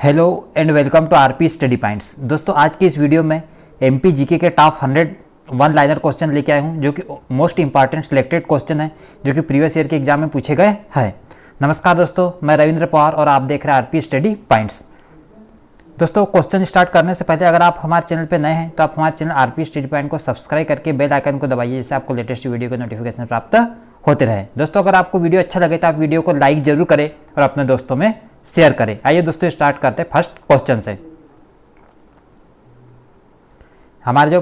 Hello and welcome to RP study points. दोस्तों आज की इस वीडियो में एमपी जीके के टॉप 100 वन लाइनर क्वेश्चन लेके आया हूँ जो कि मोस्ट इंपॉर्टेंट सिलेक्टेड क्वेश्चन है जो कि प्रीवियस ईयर के एग्जाम में पूछे गए हैं। नमस्कार दोस्तों, मैं रविंद्र पवार और आप देख रहे हैं आरपी स्टडी पॉइंट्स। दोस्तों क्वेश्चन स्टार्ट करने से पहले अगर आप हमारे चैनल पर नए हैं तो आप हमारे चैनल आरपी स्टडी पॉइंट को सब्सक्राइब करके बेल आइकन को दबाइए जिससे आपको लेटेस्ट वीडियो के नोटिफिकेशन प्राप्त होते रहे। दोस्तों अगर आपको वीडियो अच्छा लगे तो आप वीडियो को लाइक जरूर करें और अपने दोस्तों में शेयर करें। आइए दोस्तों स्टार्ट करते हैं फर्स्ट क्वेश्चन से। हमारा जो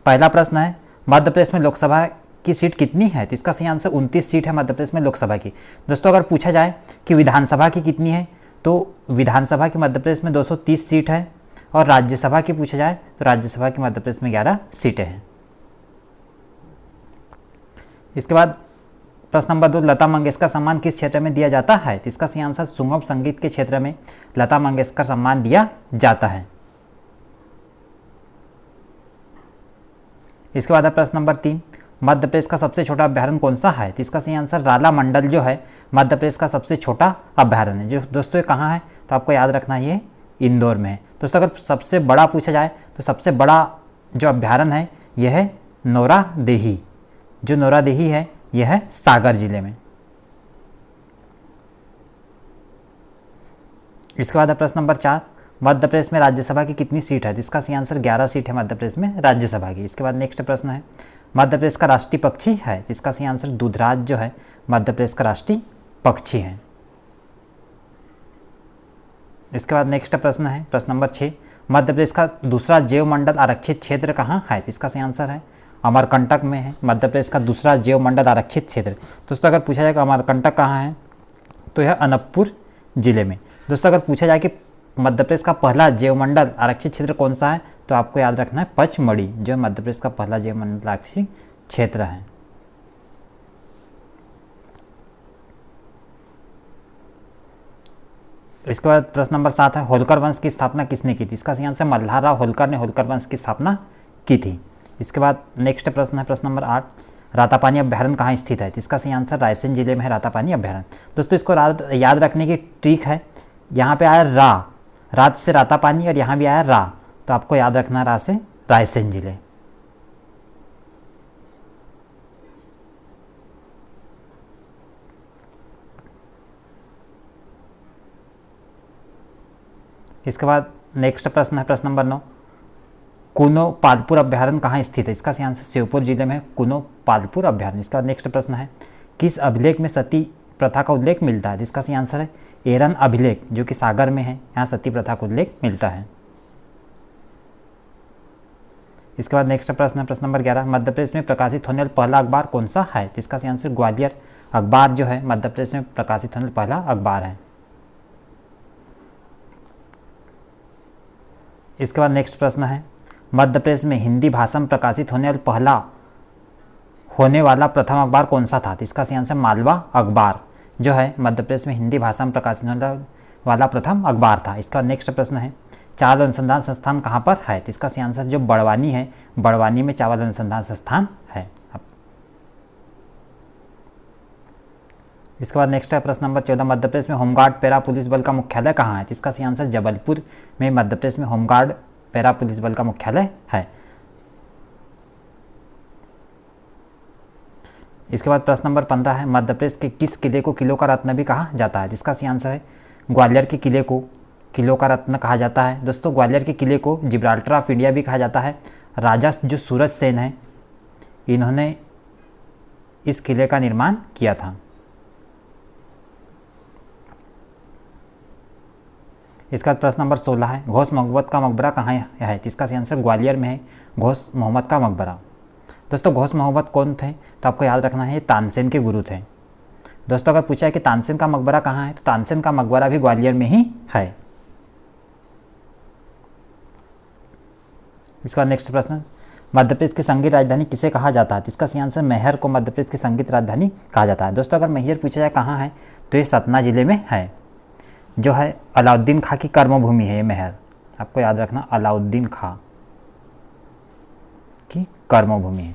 पहला प्रश्न है, मध्य प्रदेश में लोकसभा की सीट कितनी है? तो इसका सही आंसर 29 सीट है मध्य प्रदेश में लोकसभा की। दोस्तों अगर पूछा जाए कि विधानसभा की कितनी है तो विधानसभा की मध्य प्रदेश में 230 सीट है और राज्यसभा की पूछा जाए तो राज्यसभा की मध्य प्रदेश में 11 सीटें हैं। इसके बाद प्रश्न नंबर 2, लता मंगेशकर सम्मान किस क्षेत्र में दिया जाता है? तो इसका सही आंसर सुगम संगीत के क्षेत्र में लता मंगेशकर सम्मान दिया जाता है। इसके बाद प्रश्न नंबर 3, मध्य प्रदेश का सबसे छोटा अभ्यारण्य कौन सा है? तो इसका सही आंसर राला मंडल जो है मध्य प्रदेश का सबसे छोटा अभ्यारण्य है। जो दोस्तों ये कहाँ है तो आपको याद रखना है, ये इंदौर में है। दोस्तों अगर सबसे बड़ा पूछा जाए तो सबसे बड़ा जो अभ्यारण्य है यह है नौरादेही। जो नौरादेही है यह है सागर जिले में। इसके बाद प्रश्न नंबर 4, मध्य प्रदेश में राज्यसभा की कितनी सीट है? इसका सही आंसर 11 सीट है मध्य प्रदेश में राज्यसभा की। इसके बाद नेक्स्ट प्रश्न है, मध्य प्रदेश का राष्ट्रीय पक्षी है? इसका सही आंसर दूधराज जो है मध्य प्रदेश का राष्ट्रीय पक्षी है। इसके बाद नेक्स्ट प्रश्न है प्रश्न नंबर 6, मध्य प्रदेश का दूसरा जैव मंडल आरक्षित क्षेत्र कहाँ है? इसका सही आंसर है अमरकंटक में है मध्य प्रदेश का दूसरा जैव मंडल आरक्षित क्षेत्र। दोस्तों अगर पूछा जाए कि अमरकंटक कहाँ है तो यह अनूपपुर जिले में। दोस्तों अगर पूछा जाए कि मध्य प्रदेश का पहला जैव मंडल आरक्षित क्षेत्र कौन सा है तो आपको याद रखना है पचमढ़ी, जो मध्य प्रदेश का पहला जैव मंडल आरक्षित क्षेत्र है। इसके बाद प्रश्न नंबर 7 है, होलकर वंश की स्थापना किसने की थी? इसका सही आंसर मल्हार राव होलकर ने होलकर वंश की स्थापना की थी। इसके बाद नेक्स्ट प्रश्न है प्रश्न नंबर 8, रातापानी अभ्यारण्य कहाँ स्थित है? इसका सही आंसर रायसेन जिले में है रातापानी अभ्यारण्य। दोस्तों इसको याद रखने की ट्रिक है, यहाँ पे आया रात से रातापानी और यहाँ भी आया रा, तो आपको याद रखना रा से रायसेन जिले। इसके बाद नेक्स्ट प्रश्न है प्रश्न नंबर 9, कुनो पालपुर अभ्यारण्य कहाँ स्थित है? इसका सही आंसर श्योपुर जिले में कुनो पालपुर अभ्यारण्य। इसका नेक्स्ट प्रश्न है, किस अभिलेख में सती प्रथा का उल्लेख मिलता है? इसका सही आंसर है एरन अभिलेख जो कि सागर में है, यहाँ सती प्रथा का उल्लेख मिलता है। इसके बाद नेक्स्ट प्रश्न है प्रश्न नंबर 11, मध्य प्रदेश में प्रकाशित होने वाला पहला अखबार कौन सा है? इसका सही आंसर ग्वालियर अखबार जो है मध्य प्रदेश में प्रकाशित होने वाला पहला अखबार है। इसके बाद नेक्स्ट प्रश्न है, मध्य प्रदेश में हिंदी भाषा में प्रकाशित होने वाला प्रथम अखबार कौन सा था? इसका सही आंसर मालवा अखबार जो है मध्य प्रदेश में हिंदी भाषा में प्रकाशित होने वाला प्रथम अखबार था। इसका नेक्स्ट प्रश्न है, चावल अनुसंधान संस्थान कहाँ पर है? इसका सही आंसर जो बड़वानी है, बड़वानी में चावल अनुसंधान संस्थान है। इसके बाद नेक्स्ट है प्रश्न नंबर 14, मध्य प्रदेश में होमगार्ड पैरा पुलिस बल का मुख्यालय कहाँ है? इसका सही आंसर जबलपुर में मध्य प्रदेश में होमगार्ड पैरा पुलिस बल का मुख्यालय है। इसके बाद प्रश्न नंबर 15 है, मध्य प्रदेश के किस किले को किलो का रत्न भी कहा जाता है? इसका सही आंसर है ग्वालियर के किले को किलो का रत्न कहा जाता है। दोस्तों ग्वालियर के किले को जिब्राल्टर ऑफ इंडिया भी कहा जाता है। राजा जो सूरज सेन है इन्होंने इस किले का निर्माण किया था। इसका प्रश्न नंबर 16 है, घोष मोहम्मद का मकबरा कहाँ है? इसका सही आंसर ग्वालियर में है घोष मोहम्मद का मकबरा। दोस्तों घोष मोहम्मद कौन थे तो आपको याद रखना है ये तानसेन के गुरु थे। दोस्तों अगर पूछा है कि तानसेन का मकबरा कहाँ है तो तानसेन का मकबरा भी ग्वालियर में ही है। इसका नेक्स्ट प्रश्न, मध्य प्रदेश की संगीत राजधानी किसे कहा जाता है? इसका सही आंसर मैहर को मध्य प्रदेश की संगीत राजधानी कहा जाता है। दोस्तों अगर मैहर पूछा जाए कहाँ है तो ये सतना जिले में है, जो है अलाउद्दीन खां की कर्मभूमि है। ये मैहर आपको याद रखना अलाउद्दीन खां की कर्मभूमि है।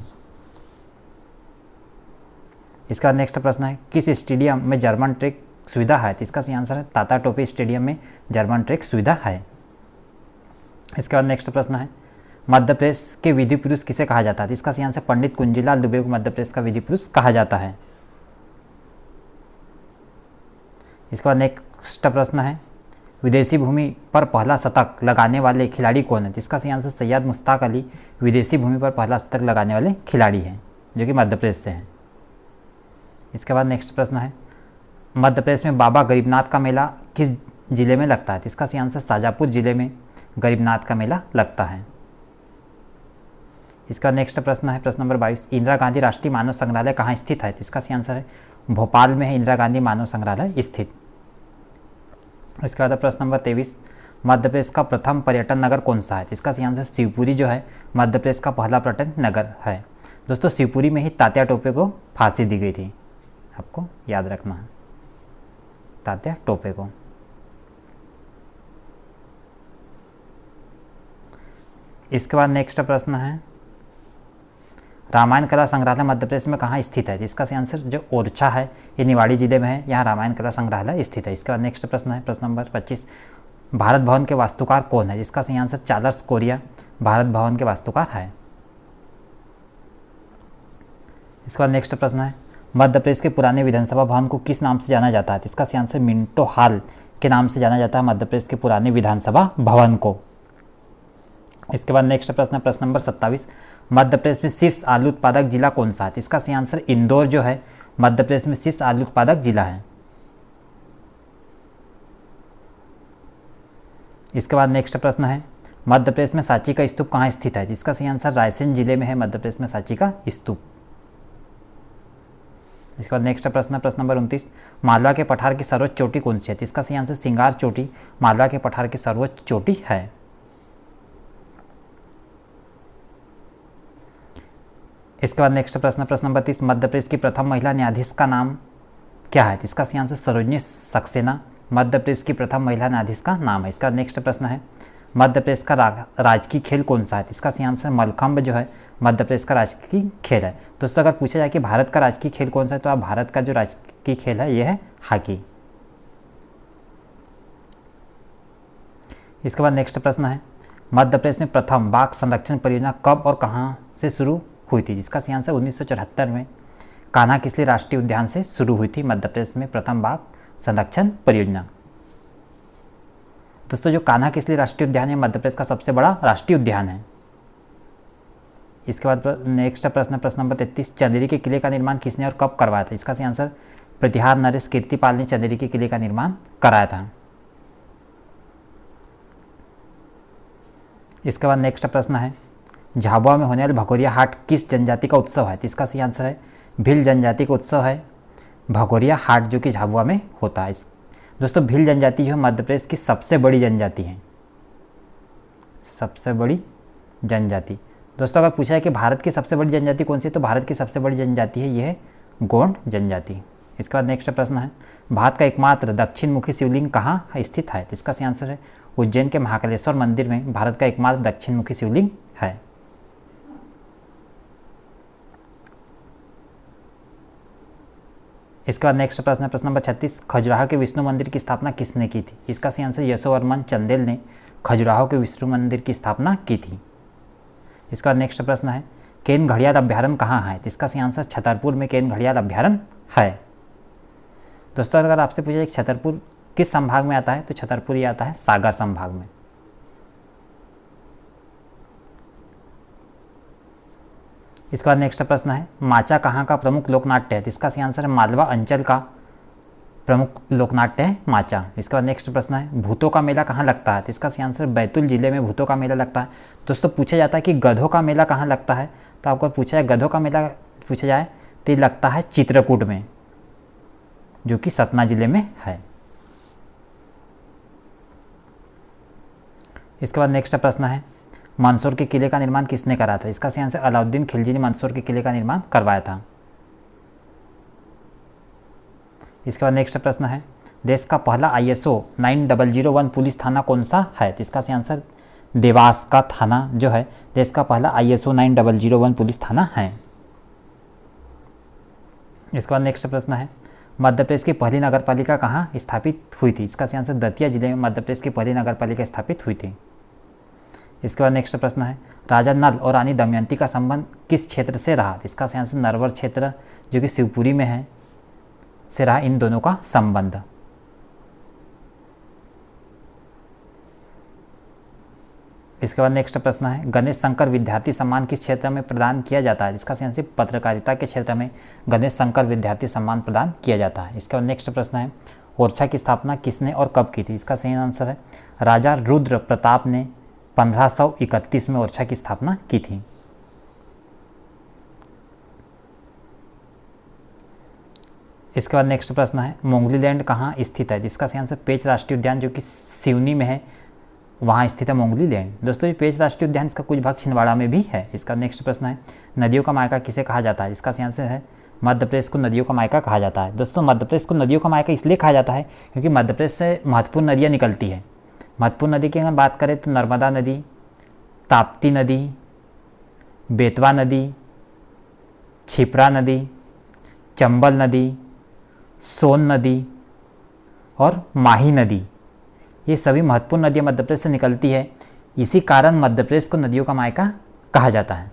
इसका नेक्स्ट प्रश्न है, किस स्टेडियम में जर्मन ट्रैक सुविधा है? तो इसका सही आंसर है तात्या टोपे स्टेडियम में जर्मन ट्रैक सुविधा है। इसके बाद नेक्स्ट प्रश्न है, मध्य प्रदेश के विधि पुरुष किसे कहा जाता है? तो इसका सही आंसर पंडित कुंजीलाल दुबे को मध्य प्रदेश का विधि पुरुष कहा जाता है। इसके बाद नेक्स्ट प्रश्न है, विदेशी भूमि पर पहला शतक लगाने वाले खिलाड़ी कौन है? तो इसका सही आंसर सैयद मुश्ताक अली विदेशी भूमि पर पहला शतक लगाने वाले खिलाड़ी हैं, जो कि मध्य प्रदेश से हैं। इसके बाद नेक्स्ट प्रश्न है, मध्य प्रदेश में बाबा गरीबनाथ का मेला किस जिले में लगता है? तो इसका सही आंसर शाजापुर जिले में गरीबनाथ का मेला लगता है। इसका नेक्स्ट प्रश्न है, प्रश्न नंबर 22, इंदिरा गांधी राष्ट्रीय मानव संग्रहालय कहाँ स्थित है? तो इसका सही आंसर है भोपाल में है इंदिरा गांधी मानव संग्रहालय स्थित। इसके बाद प्रश्न नंबर 23, मध्य प्रदेश का प्रथम पर्यटन नगर कौन सा है? तो इसका सही आंसर शिवपुरी जो है मध्य प्रदेश का पहला पर्यटन नगर है। दोस्तों शिवपुरी में ही तात्या टोपे को फांसी दी गई थी, आपको याद रखना है, तात्या टोपे को। इसके बाद नेक्स्ट प्रश्न है, रामायण कला संग्रहालय मध्य प्रदेश में कहाँ स्थित है? इसका सही आंसर जो ओरछा है ये निवाड़ी जिले में है, यहाँ रामायण कला संग्रहालय स्थित है। इसके बाद नेक्स्ट प्रश्न है, प्रश्न नंबर 25, भारत भवन के वास्तुकार कौन है? जिसका सही answer Charles Korea Bharat Bhavan के वास्तुकार है। इसके बाद नेक्स्ट प्रश्न है, मध्य प्रदेश के पुराने विधानसभा भवन को किस नाम से जाना जाता है? इसका सही आंसर मिंटो हॉल के नाम से जाना जाता है मध्य प्रदेश के पुराने विधानसभा भवन को। इसके बाद नेक्स्ट प्रश्न है, प्रश्न नंबर 27, मध्य प्रदेश में शीर्ष आलू उत्पादक जिला कौन सा है? इसका सही आंसर इंदौर जो है मध्य प्रदेश में शीर्ष आलू उत्पादक जिला है। इसके बाद नेक्स्ट प्रश्न है, मध्य प्रदेश में सांची का स्तूप कहाँ स्थित है? इसका सही आंसर रायसेन जिले में है मध्य प्रदेश में सांची का स्तूप। इसके बाद नेक्स्ट प्रश्न है, प्रश्न नंबर 29, मालवा के पठार की सर्वोच्च चोटी कौन सी है? इसका सही आंसर सिंगार चोटी मालवा के पठार की सर्वोच्च चोटी है। इसके बाद नेक्स्ट प्रश्न, प्रश्न नंबर 30, मध्य प्रदेश की प्रथम महिला न्यायाधीश का नाम क्या है? इसका सही आंसर सरोजनी सक्सेना मध्य प्रदेश की प्रथम महिला न्यायाधीश का नाम है। इसका नेक्स्ट प्रश्न है, मध्य प्रदेश का राजकीय खेल कौन सा है? इसका सही आंसर मलखंभ जो है मध्य प्रदेश का राजकीय खेल है। दोस्तों अगर पूछा जाए कि भारत का राजकीय खेल कौन सा है, तो आप भारत का जो राजकीय खेल है यह है हॉकी। इसके बाद नेक्स्ट प्रश्न है, मध्य प्रदेश में प्रथम बाघ संरक्षण परियोजना कब और कहाँ से शुरू हुई थी? इसका सही आंसर 1974 में कान्हा किसली राष्ट्रीय उद्यान से शुरू हुई थी मध्य प्रदेश में प्रथम बाघ संरक्षण परियोजना। दोस्तों जो कान्हा किसली राष्ट्रीय उद्यान है मध्य प्रदेश का सबसे बड़ा राष्ट्रीय उद्यान है। इसके बाद नेक्स्ट प्रश्न, प्रश्न नंबर 33, चंदेरी के किले का निर्माण किसने और कब करवाया था? इसका सही आंसर प्रतिहार नरेश कीर्तिपाल ने चंदेरी के किले का निर्माण कराया था। इसके बाद नेक्स्ट प्रश्न है, झाबुआ में होने वाले भगोरिया हाट किस जनजाति का उत्सव है? इसका सही आंसर है भील जनजाति का उत्सव है भगोरिया हाट, जो कि झाबुआ में होता है। दोस्तों भील जनजाति जो मध्य प्रदेश की सबसे बड़ी जनजाति है, सबसे बड़ी जनजाति। दोस्तों अगर पूछा है कि भारत की सबसे बड़ी जनजाति कौन सी है, तो भारत की सबसे बड़ी जनजाति है यह गोंड जनजाति। इसके बाद नेक्स्ट प्रश्न है, भारत का एकमात्र दक्षिण मुखी शिवलिंग कहाँ स्थित है? इसका सही आंसर है उज्जैन के महाकालेश्वर मंदिर में भारत का एकमात्र दक्षिण मुखी शिवलिंग है। इसके बाद नेक्स्ट प्रश्न है, प्रश्न नंबर 36, खजुराहो के विष्णु मंदिर की स्थापना किसने की थी? इसका सही आंसर यशोवर्मन चंदेल ने खजुराहो के विष्णु मंदिर की स्थापना की थी। इसका बाद नेक्स्ट प्रश्न है, केन घड़ियाल अभ्यारण्य कहाँ है? इसका सही आंसर छतरपुर में केन घड़ियाल अभ्यारण्य है। दोस्तों अगर आपसे पूछा जाए छतरपुर किस संभाग में आता है, तो छतरपुर ये आता है सागर संभाग में। इसके बाद नेक्स्ट प्रश्न है, माचा कहाँ का प्रमुख लोकनाट्य है? इसका सही आंसर है मालवा अंचल का प्रमुख लोकनाट्य है माचा। इसके बाद नेक्स्ट प्रश्न है, भूतों का मेला कहाँ लगता है? इसका सही आंसर बैतूल जिले में भूतों का मेला लगता है। दोस्तों पूछा जाता है कि गधों का मेला कहाँ लगता है, तो आपको पूछा है गधों का मेला पूछा जाए तो ये लगता है चित्रकूट में, जो कि सतना जिले में है। इसके बाद नेक्स्ट प्रश्न है, मंदसौर के किले का निर्माण किसने करा था? इसका सही आंसर अलाउद्दीन खिलजी ने मंदसौर के किले का निर्माण करवाया था। इसके बाद नेक्स्ट प्रश्न है, देश का पहला ISO 9001 पुलिस थाना कौन सा है? तो इसका सही आंसर देवास का थाना जो है देश का पहला ISO 9001 पुलिस थाना है। इसके बाद नेक्स्ट प्रश्न है, मध्य प्रदेश की पहली नगर पालिका कहाँ स्थापित हुई थी? इसका सही आंसर दतिया जिले में मध्य प्रदेश की पहली नगर पालिका स्थापित हुई थी। इसके बाद नेक्स्ट प्रश्न है, राजा नल और रानी दमयंती का संबंध किस क्षेत्र से रहा? इसका सही आंसर नरवर क्षेत्र जो कि शिवपुरी में है से रहा इन दोनों का संबंध। इसके बाद नेक्स्ट प्रश्न है, गणेश शंकर विद्यार्थी सम्मान किस क्षेत्र में प्रदान किया जाता है? इसका सही आंसर पत्रकारिता के क्षेत्र में गणेश शंकर विद्यार्थी सम्मान प्रदान किया जाता है। इसके बाद नेक्स्ट प्रश्न है, ओरछा की स्थापना किसने और कब की थी? इसका सही आंसर है राजा रुद्र प्रताप ने 1531 में ओरछा की स्थापना की थी। इसके बाद नेक्स्ट प्रश्न है, मोंगली लैंड कहाँ स्थित है? जिसका सही आंसर पेंच राष्ट्रीय उद्यान जो कि सिवनी में है वहाँ स्थित है मोंगली लैंड। दोस्तों ये पेंच राष्ट्रीय उद्यान इसका कुछ भाग छिंदवाड़ा में भी है। इसका नेक्स्ट प्रश्न है, नदियों का मायका किसे कहा जाता है? इसका सही आंसर है मध्य प्रदेश को नदियों का मायका कहा जाता है। दोस्तों मध्य प्रदेश को नदियों का मायका इसलिए कहा जाता है क्योंकि मध्य प्रदेश से महत्वपूर्ण नदियाँ निकलती है। महत्वपूर्ण नदी की अगर बात करें तो नर्मदा नदी, ताप्ती नदी, बेतवा नदी, छिप्रा नदी, चंबल नदी, सोन नदी और माही नदी, ये सभी महत्वपूर्ण नदियाँ मध्य प्रदेश से निकलती है। इसी कारण मध्य प्रदेश को नदियों का मायका कहा जाता है।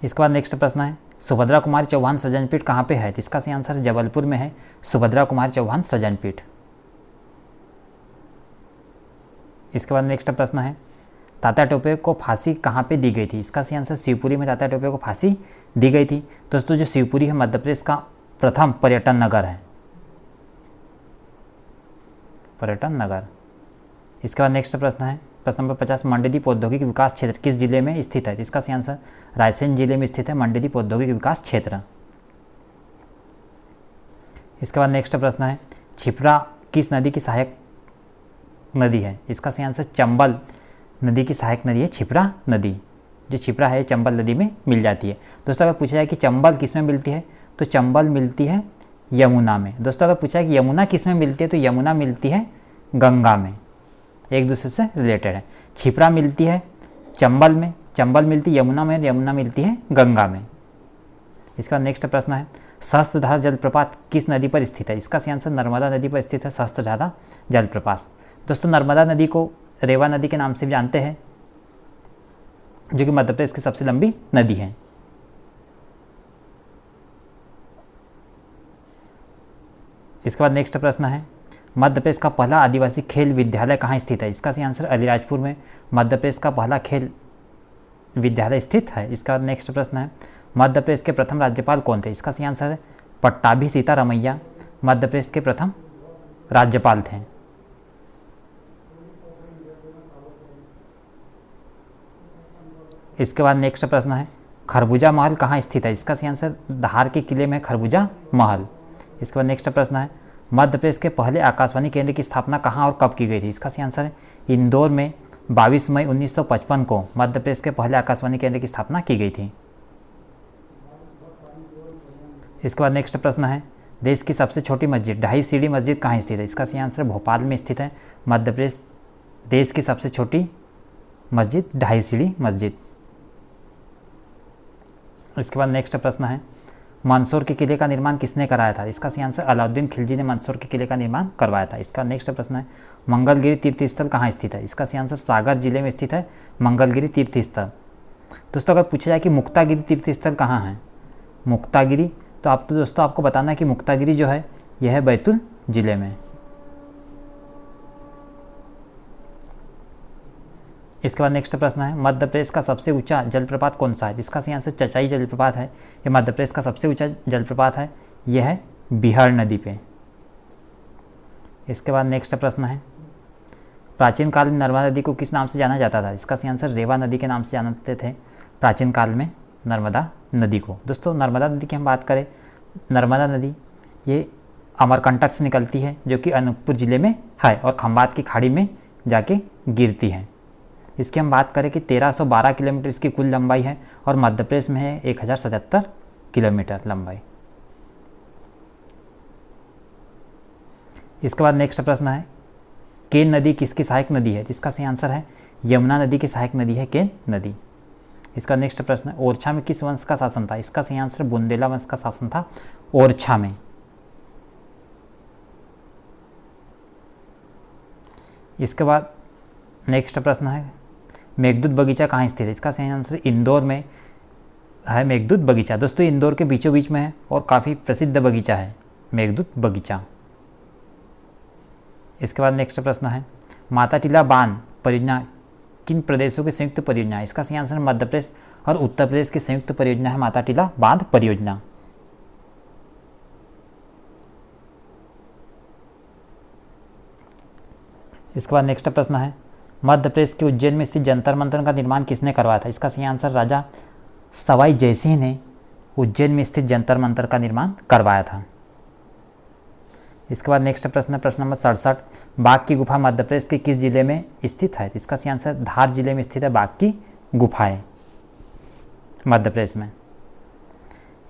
इसके बाद नेक्स्ट प्रश्न है, सुभद्रा कुमारी चौहान सृजनपीठ कहाँ पे है? इसका सही आंसर जबलपुर में है सुभद्रा कुमारी चौहान सृजनपीठ। इसके बाद नेक्स्ट प्रश्न है, तात्या टोपे को फांसी कहाँ पे दी गई थी? इसका सही आंसर शिवपुरी में तात्या टोपे को फांसी दी गई थी। दोस्तों जो शिवपुरी है मध्य प्रदेश का प्रथम पर्यटन नगर है, पर्यटन नगर। इसके बाद नेक्स्ट प्रश्न है, प्रश्न नंबर 50, मंडीदीप औद्योगिक विकास क्षेत्र किस जिले में स्थित है? इसका सही आंसर रायसेन जिले में स्थित है मंडीदीप औद्योगिक विकास क्षेत्र। इसके बाद नेक्स्ट प्रश्न है, छिप्रा किस नदी की सहायक नदी है? इसका सही आंसर चंबल नदी की सहायक नदी है छिप्रा नदी। जो छिप्रा है चंबल नदी में मिल जाती है। दोस्तों अगर पूछा जाए कि चंबल किस में मिलती है तो चंबल मिलती है यमुना में। दोस्तों अगर पूछा है कि यमुना किस में मिलती है तो यमुना मिलती है गंगा में, एक दूसरे से रिलेटेड है। छिप्रा मिलती है चंबल में, चंबल मिलती है यमुना में, यमुना मिलती है गंगा में। इसका नेक्स्ट प्रश्न है, सहस्त्रधारा जलप्रपात किस नदी पर स्थित है? इसका सही आंसर नर्मदा नदी पर स्थित है सहस्त्रधारा जलप्रपात। दोस्तों नर्मदा नदी को रेवा नदी के नाम से भी जानते हैं जो कि मध्य प्रदेश की सबसे लंबी नदी है। इसके बाद नेक्स्ट प्रश्न है, मध्य प्रदेश का पहला आदिवासी खेल विद्यालय कहाँ स्थित है? इसका सही आंसर अलीराजपुर में मध्य प्रदेश का पहला खेल विद्यालय स्थित है। इसका नेक्स्ट प्रश्न है, मध्य प्रदेश के प्रथम राज्यपाल कौन थे? इसका सही आंसर है पट्टाभी सीतारमैया मध्य प्रदेश के प्रथम राज्यपाल थे। इसके बाद नेक्स्ट प्रश्न है, खरबूजा महल कहाँ स्थित है? इसका सही आंसर धार के किले में खरबूजा महल। इसके बाद नेक्स्ट प्रश्न है, मध्य प्रदेश के पहले आकाशवाणी केंद्र की स्थापना कहाँ और कब की गई थी? इसका सही आंसर है इंदौर में 22 मई 1955 को मध्य प्रदेश के पहले आकाशवाणी केंद्र की स्थापना की गई थी। इसके बाद नेक्स्ट प्रश्न है, देश की सबसे छोटी मस्जिद ढाई सीढ़ी मस्जिद कहाँ स्थित है? इसका सही आंसर भोपाल में स्थित है मध्य प्रदेश देश की सबसे छोटी मस्जिद ढाई सीढ़ी मस्जिद। इसके बाद नेक्स्ट प्रश्न है, मंदसौर के किले का निर्माण किसने कराया था? इसका सही आंसर अलाउद्दीन खिलजी ने मंदसौर के किले का निर्माण करवाया था। इसका नेक्स्ट प्रश्न है, मंगलगिरी तीर्थ स्थल कहाँ स्थित है? इसका सही आंसर सागर जिले में स्थित है मंगलगिरी तीर्थ स्थल। दोस्तों अगर पूछा जाए कि मुक्तागिरी तीर्थ स्थल कहाँ है, मुक्तागिरी, तो आप तो दोस्तों आपको बताना है कि मुक्तागिरी जो है यह है बैतूल जिले में। इसके बाद नेक्स्ट प्रश्न है, मध्य प्रदेश का सबसे ऊंचा जलप्रपात कौन सा है? इसका सही आंसर चचाई जलप्रपात है। ये मध्य प्रदेश का सबसे ऊंचा जलप्रपात है, यह है बिहार नदी पे। इसके बाद नेक्स्ट प्रश्न है, प्राचीन काल में नर्मदा नदी को किस नाम से जाना जाता था? इसका सही आंसर रेवा नदी के नाम से जानते थे प्राचीन काल में नर्मदा नदी को। दोस्तों नर्मदा नदी की हम बात करें, नर्मदा नदी ये अमरकंटक से निकलती है जो कि अनूपपुर जिले में है और खंबात की खाड़ी में जाके गिरती है। इसकी हम बात करें कि 1312 किलोमीटर इसकी कुल लंबाई है और मध्य प्रदेश में है 1077 किलोमीटर लंबाई। इसके बाद नेक्स्ट प्रश्न है, केन नदी किसकी सहायक नदी है? इसका सही आंसर है यमुना नदी की सहायक नदी है केन नदी। इसका नेक्स्ट प्रश्न है ओरछा में किस वंश का शासन था? इसका सही आंसर बुंदेला वंश का शासन था ओरछा में। इसके बाद नेक्स्ट प्रश्न है मेघदूत बगीचा कहाँ स्थित है? इसका सही आंसर इंदौर में है मेघदूत बगीचा। दोस्तों इंदौर के बीचों बीच में है और काफ़ी प्रसिद्ध बगीचा है मेघदूत बगीचा। इसके बाद नेक्स्ट प्रश्न है माता टीला बांध परियोजना किन प्रदेशों की संयुक्त परियोजना है? इसका सही आंसर मध्य प्रदेश और उत्तर प्रदेश की संयुक्त परियोजना है माता टीला बांध परियोजना। इसके बाद नेक्स्ट प्रश्न है मध्य प्रदेश के उज्जैन में स्थित जंतर मंतर का निर्माण किसने करवाया था? इसका सही आंसर राजा सवाई जयसिंह ने उज्जैन में स्थित जंतर मंतर का निर्माण करवाया था। इसके बाद नेक्स्ट प्रश्न है प्रश्न नंबर 67 बाघ की गुफा मध्य प्रदेश के किस जिले में स्थित है? इसका सही आंसर धार जिले में स्थित है बाघ की गुफाएं मध्य प्रदेश में।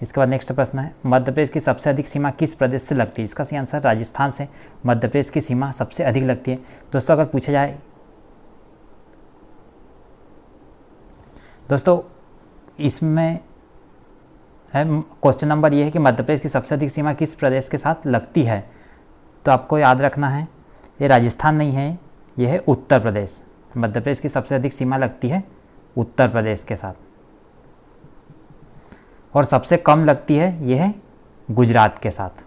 इसके बाद नेक्स्ट प्रश्न है मध्य प्रदेश की सबसे अधिक सीमा किस प्रदेश से लगती है? इसका सही आंसर राजस्थान से मध्य प्रदेश की सीमा सबसे अधिक लगती है। दोस्तों अगर पूछा जाए दोस्तों इसमें क्वेश्चन नंबर ये है कि मध्य प्रदेश की सबसे अधिक सीमा किस प्रदेश के साथ लगती है, तो आपको याद रखना है ये राजस्थान नहीं है, ये है उत्तर प्रदेश। मध्य प्रदेश की सबसे अधिक सीमा लगती है उत्तर प्रदेश के साथ और सबसे कम लगती है ये है गुजरात के साथ।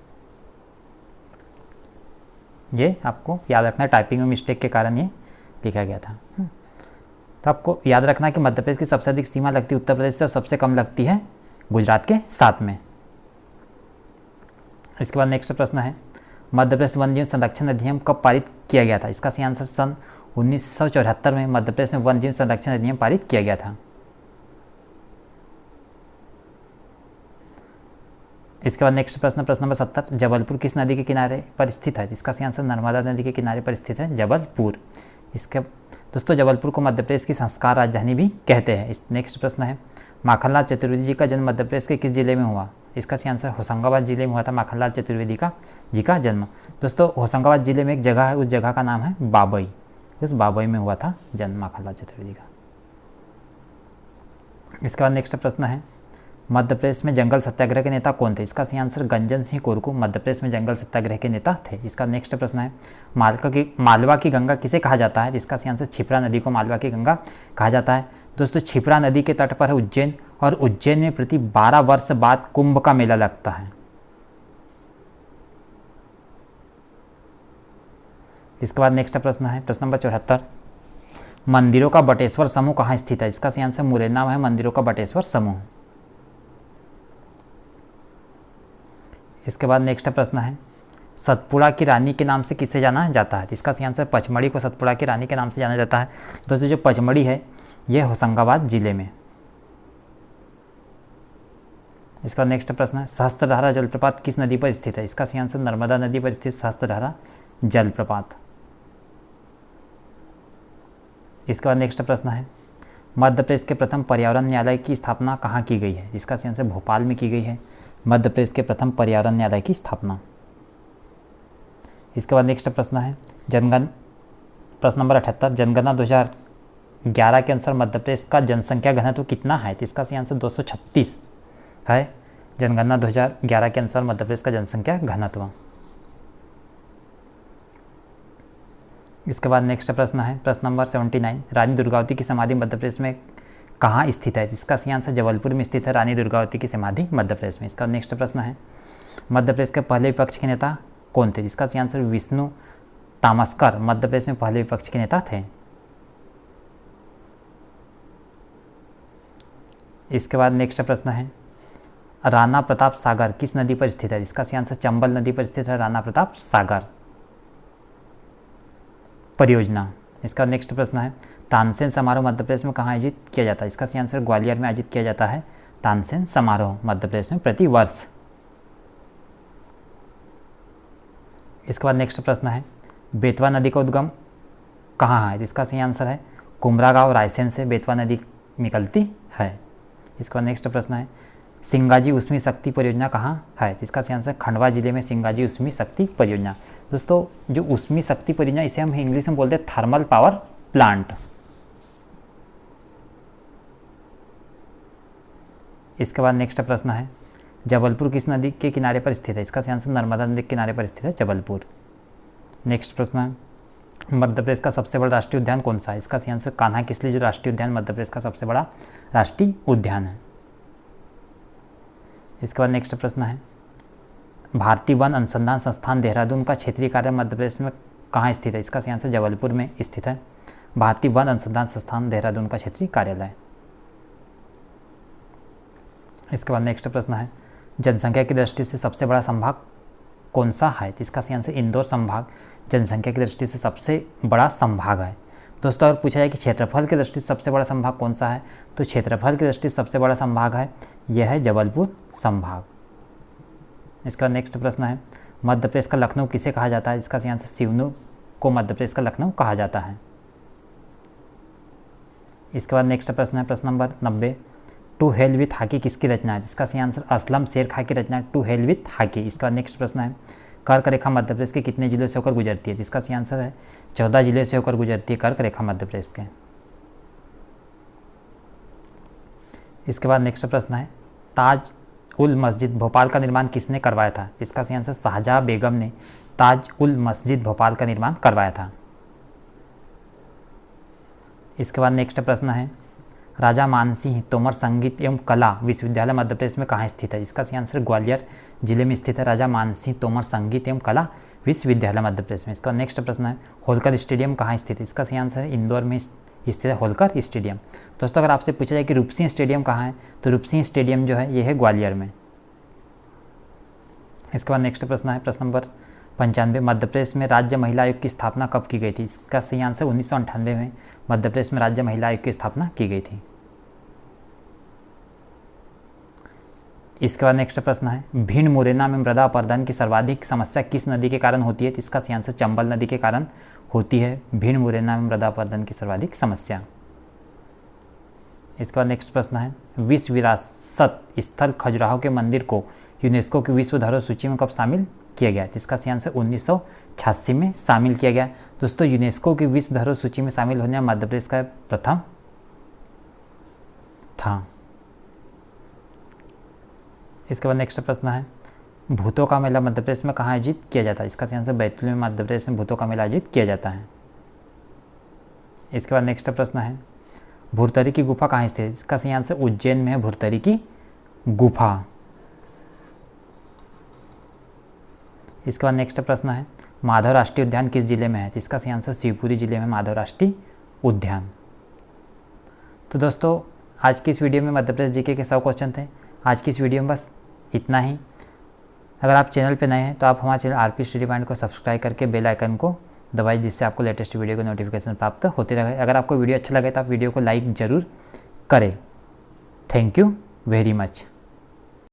ये आपको याद रखना है, टाइपिंग में मिस्टेक के कारण ये लिखा गया था। तो आपको याद रखना है कि मध्य प्रदेश की सबसे अधिक सीमा लगती है उत्तर प्रदेश से और सबसे कम लगती है गुजरात के साथ में। इसके बाद नेक्स्ट प्रश्न है मध्य प्रदेश वन्यजीव संरक्षण अधिनियम कब पारित किया गया था? इसका सही आंसर सन 1974 में मध्य प्रदेश में वन्यजीव संरक्षण अधिनियम पारित किया गया था। इसके बाद नेक्स्ट प्रश्न नंबर 70 जबलपुर किस नदी के किनारे पर स्थित है? इसका सही आंसर नर्मदा नदी के किनारे पर स्थित है जबलपुर। इसके दोस्तों जबलपुर को मध्य प्रदेश की संस्कार राजधानी भी कहते हैं। इस नेक्स्ट प्रश्न है माखनलाल चतुर्वेदी जी का जन्म मध्य प्रदेश के किस जिले में हुआ? इसका सही आंसर होशंगाबाद जिले में हुआ था माखनलाल चतुर्वेदी जी का जन्म। दोस्तों होशंगाबाद जिले में एक जगह है, उस जगह का नाम है बाबई। उस बाबई में हुआ था जन्म माखनलाल चतुर्वेदी का। इसके बाद नेक्स्ट प्रश्न है मध्य प्रदेश में जंगल सत्याग्रह के नेता कौन थे? इसका सही आंसर गंजन सिंह कोरकू मध्य प्रदेश में जंगल सत्याग्रह के नेता थे। इसका नेक्स्ट प्रश्न है मालवा की गंगा किसे कहा जाता है? इसका सही आंसर क्षिप्रा नदी को मालवा की गंगा कहा जाता है। दोस्तों क्षिप्रा नदी के तट पर है उज्जैन और उज्जैन में प्रति 12 वर्ष बाद कुंभ का मेला लगता है। इसके बाद नेक्स्ट प्रश्न है प्रश्न नंबर 74 मंदिरों का बटेश्वर समूह कहाँ स्थित है? इसका सही आंसर मुरैना में है मंदिरों का बटेश्वर समूह। इसके बाद नेक्स्ट प्रश्न है सतपुड़ा की रानी के नाम से किसे जाना जाता है? इसका सही आंसर पचमढ़ी को सतपुड़ा की रानी के नाम से जाना जाता है। दोस्तों जो पचमढ़ी है यह होशंगाबाद जिले में। इसका नेक्स्ट प्रश्न है सहस्त्रधारा जलप्रपात किस नदी पर स्थित है? इसका सही आंसर नर्मदा नदी पर स्थित सहस्त्रधारा जलप्रपात। इसके बाद नेक्स्ट प्रश्न है मध्य प्रदेश के प्रथम पर्यावरण न्यायालय की स्थापना कहाँ की गई है? इसका सही आंसर भोपाल में की गई है मध्य प्रदेश के प्रथम पर्यावरण न्यायालय की स्थापना। इसके बाद नेक्स्ट प्रश्न है प्रश्न नंबर 78 जनगणना 2011 के अनुसार मध्य प्रदेश का जनसंख्या घनत्व कितना है? तो इसका सही आंसर 236 है जनगणना 2011 के अनुसार मध्य प्रदेश का जनसंख्या घनत्व। इसके बाद नेक्स्ट प्रश्न है प्रश्न नंबर 79 रानी दुर्गावती की समाधि मध्य प्रदेश में कहाँ स्थित है? इसका सही आंसर जबलपुर में स्थित है रानी दुर्गावती की समाधि मध्य प्रदेश में। इसका नेक्स्ट प्रश्न है मध्य प्रदेश के पहले विपक्ष के नेता कौन थे? इसका सही आंसर विष्णु तामस्कर मध्य प्रदेश में पहले विपक्ष के नेता थे। इसके बाद नेक्स्ट प्रश्न है राणा प्रताप सागर किस नदी पर स्थित है? इसका सही आंसर चंबल नदी पर स्थित है राणा प्रताप सागर परियोजना। इसका नेक्स्ट प्रश्न है तानसेन समारोह मध्य प्रदेश में कहाँ आयोजित किया जाता है? इसका सही आंसर ग्वालियर में आयोजित किया जाता है तानसेन समारोह मध्य प्रदेश में प्रति वर्ष। इसके बाद नेक्स्ट प्रश्न है बेतवा नदी का उद्गम कहाँ है? इसका सही आंसर है कुमरागांव रायसेन से बेतवा नदी निकलती है। इसके बाद नेक्स्ट प्रश्न है सिंगाजी उष्मी शक्ति परियोजना कहाँ है? इसका सही आंसर खंडवा जिले में सिंगाजी उष्मी शक्ति परियोजना। दोस्तों जो उष्मी शक्ति परियोजना इसे हम इंग्लिश में बोलते हैं थर्मल पावर प्लांट। इसके बाद नेक्स्ट प्रश्न है, जबलपुर किस नदी के किनारे पर स्थित है? इसका सही आंसर नर्मदा नदी के किनारे पर स्थित है जबलपुर। नेक्स्ट प्रश्न है, मध्य प्रदेश का सबसे बड़ा राष्ट्रीय उद्यान कौन सा है? इसका सही आंसर कान्हा किसली जो राष्ट्रीय उद्यान मध्य प्रदेश का सबसे बड़ा राष्ट्रीय उद्यान है। इसके बाद नेक्स्ट प्रश्न है, भारतीय वन अनुसंधान संस्थान देहरादून का क्षेत्रीय कार्यालय मध्य प्रदेश में कहाँ स्थित है? इसका सही आंसर जबलपुर में स्थित है भारतीय वन अनुसंधान संस्थान देहरादून का क्षेत्रीय कार्यालय। इसके बाद नेक्स्ट प्रश्न है, जनसंख्या की दृष्टि से सबसे बड़ा संभाग कौन सा है? इसका सही आंसर इंदौर संभाग जनसंख्या की दृष्टि से सबसे बड़ा संभाग है। दोस्तों अगर पूछा जाए कि क्षेत्रफल की दृष्टि से सबसे बड़ा संभाग कौन सा है, तो क्षेत्रफल की दृष्टि से सबसे बड़ा संभाग है यह है जबलपुर संभाग। इसका नेक्स्ट प्रश्न है, मध्य प्रदेश का लखनऊ किसे कहा जाता है? इसका सही आंसर सिवनी को मध्य प्रदेश का लखनऊ कहा जाता है। इसके बाद नेक्स्ट प्रश्न है प्रश्न नंबर 90, टू हेल विथ हाकी किसकी रचना है? इसका सही आंसर असलम शेर खां की रचना है टू हेल विथ हाकी। इसका नेक्स्ट प्रश्न है, कर्क रेखा मध्य प्रदेश के कितने जिलों से होकर गुजरती है? इसका सही आंसर है 14 जिले से होकर गुजरती है कर्क रेखा मध्य प्रदेश के। इसके बाद नेक्स्ट प्रश्न है, ताज उल मस्जिद भोपाल का निर्माण किसने करवाया था? इसका सही आंसर शाहजहां बेगम ने ताज उल मस्जिद भोपाल का निर्माण करवाया था। इसके बाद नेक्स्ट प्रश्न है, राजा मानसिंह तोमर संगीत एवं कला विश्वविद्यालय मध्य प्रदेश में कहाँ स्थित है? इसका सही आंसर ग्वालियर जिले में स्थित है राजा मानसिंह तोमर संगीत एवं कला विश्वविद्यालय मध्य प्रदेश में। इसका नेक्स्ट प्रश्न है, होलकर स्टेडियम कहाँ स्थित है? इसका सही आंसर है इंदौर में स्थित है होलकर स्टेडियम। दोस्तों अगर आपसे पूछा जाए कि रूपसिंह स्टेडियम कहाँ है, तो रूपसिंह स्टेडियम जो है ये है ग्वालियर में। इसके बाद नेक्स्ट प्रश्न है प्रश्न नंबर 95, मध्य प्रदेश में राज्य महिला आयोग की स्थापना कब की गई थी? इसका सही आंसर 1998 में मध्य प्रदेश में राज्य महिला आयोग की स्थापना की गई थी। इसके बाद नेक्स्ट प्रश्न है, भिंड मुरैना में मृदा अपरदन की सर्वाधिक समस्या किस नदी के कारण होती है? इसका सही आंसर चंबल नदी के कारण होती है भिंड मुरैना में मृदा अपरदन की सर्वाधिक समस्या। इसके बाद नेक्स्ट प्रश्न है, विश्व विरासत स्थल खजुराहो के मंदिर को यूनेस्को की विश्व धरोहर सूची में कब शामिल किया गया? इसका सही आंसर 1986 में शामिल किया गया। दोस्तों यूनेस्को की विश्व धरोहर सूची में शामिल होने मध्य प्रदेश का प्रथम था। इसके बाद नेक्स्ट प्रश्न है, भूतों का मेला मध्य प्रदेश में कहाँ आयोजित किया जाता है? इसका सही आंसर बैतूल में मध्य प्रदेश में भूतों का मेला आयोजित किया जाता है। इसके बाद नेक्स्ट प्रश्न है, भुरतरी की गुफा कहाँ स्थित है? इसका सही आंसर उज्जैन में है भुरतरी की गुफा। इसके बाद नेक्स्ट प्रश्न है, माधव राष्ट्रीय उद्यान किस जिले में है? इसका सही आंसर शिवपुरी जिले में माधव राष्ट्रीय उद्यान। तो दोस्तों आज की इस वीडियो में मध्य प्रदेश जीके के 100 क्वेश्चन थे। आज की इस वीडियो में बस इतना ही। अगर आप चैनल पर नए हैं तो आप हमारे चैनल आरपी स्टडी पॉइंट को सब्सक्राइब करके बेल आइकन को दबाइए, जिससे आपको लेटेस्ट वीडियो का नोटिफिकेशन प्राप्त होते रहे। अगर आपको वीडियो अच्छा लगे तो आप वीडियो को लाइक ज़रूर करें। Thank you very much.